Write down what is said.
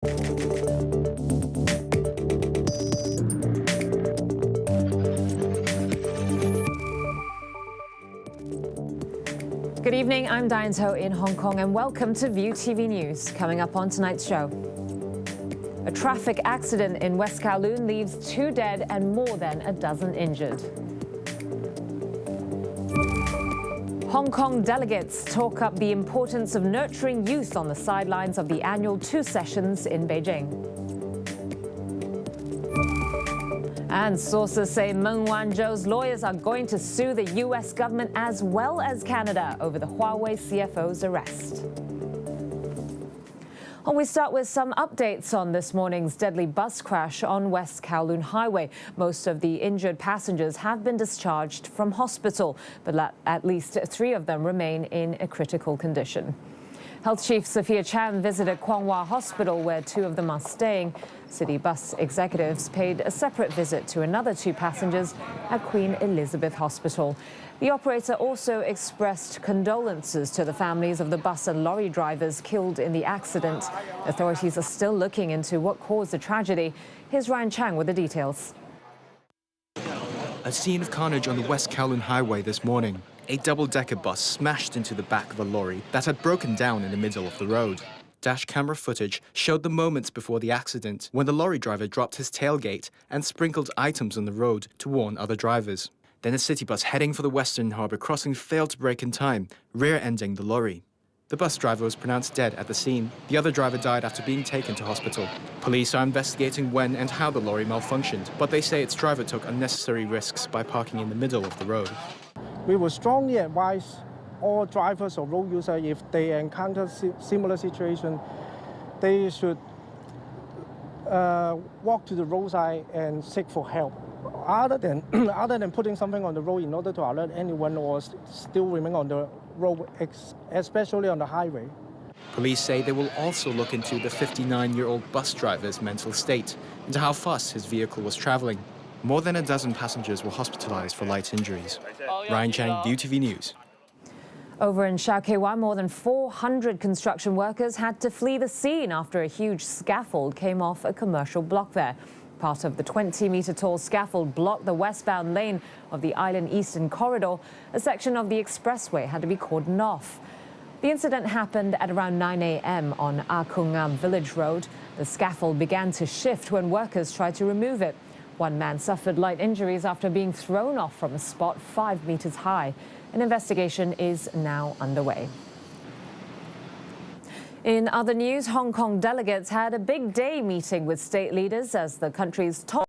Good evening, I'm Diane To in Hong Kong and welcome to View TV News. Coming up on tonight's show. A traffic accident in West Kowloon leaves 2 dead and more than a dozen injured. Hong Kong delegates talk up the importance of nurturing youth on the sidelines of the annual 2 sessions in Beijing. And sources say Meng Wanzhou's lawyers are going to sue the U.S. government as well as Canada over the Huawei CFO's arrest. And we start with some updates on this morning's deadly bus crash on West Kowloon Highway. Most of the injured passengers have been discharged from hospital, but at least 3 of them remain in a critical condition. Health Chief Sophia Chan visited Kwong Wah Hospital, where 2 of them are staying. City bus executives paid a separate visit to another 2 passengers at Queen Elizabeth Hospital. The operator also expressed condolences to the families of the bus and lorry drivers killed in the accident. Authorities are still looking into what caused the tragedy. Here's Ryan Chang with the details. A scene of carnage on the West Kowloon Highway this morning. A double-decker bus smashed into the back of a lorry that had broken down in the middle of the road. Dash camera footage showed the moments before the accident when the lorry driver dropped his tailgate and sprinkled items on the road to warn other drivers. Then a city bus heading for the Western Harbour crossing failed to brake in time, rear-ending the lorry. The bus driver was pronounced dead at the scene. The other driver died after being taken to hospital. Police are investigating when and how the lorry malfunctioned, but they say its driver took unnecessary risks by parking in the middle of the road. We would strongly advise all drivers or road users, if they encounter similar situation, they should walk to the roadside and seek for help. Other than putting something on the road in order to alert anyone or still remain on the road, especially on the highway. Police say they will also look into the 59-year-old bus driver's mental state and how fast his vehicle was traveling. More than a dozen passengers were hospitalized for light injuries. Ryan Chang, View TV News. Over in Shau Kei Wan, more than 400 construction workers had to flee the scene after a huge scaffold came off a commercial block there. Part of the 20-metre-tall scaffold blocked the westbound lane of the Island Eastern Corridor. A section of the expressway had to be cordoned off. The incident happened at around 9 a.m. on Ah Kung Ngam Village Road. The scaffold began to shift when workers tried to remove it. 1 man suffered light injuries after being thrown off from a spot 5 meters high. An investigation is now underway. In other news, Hong Kong delegates had a big day meeting with state leaders as the country's top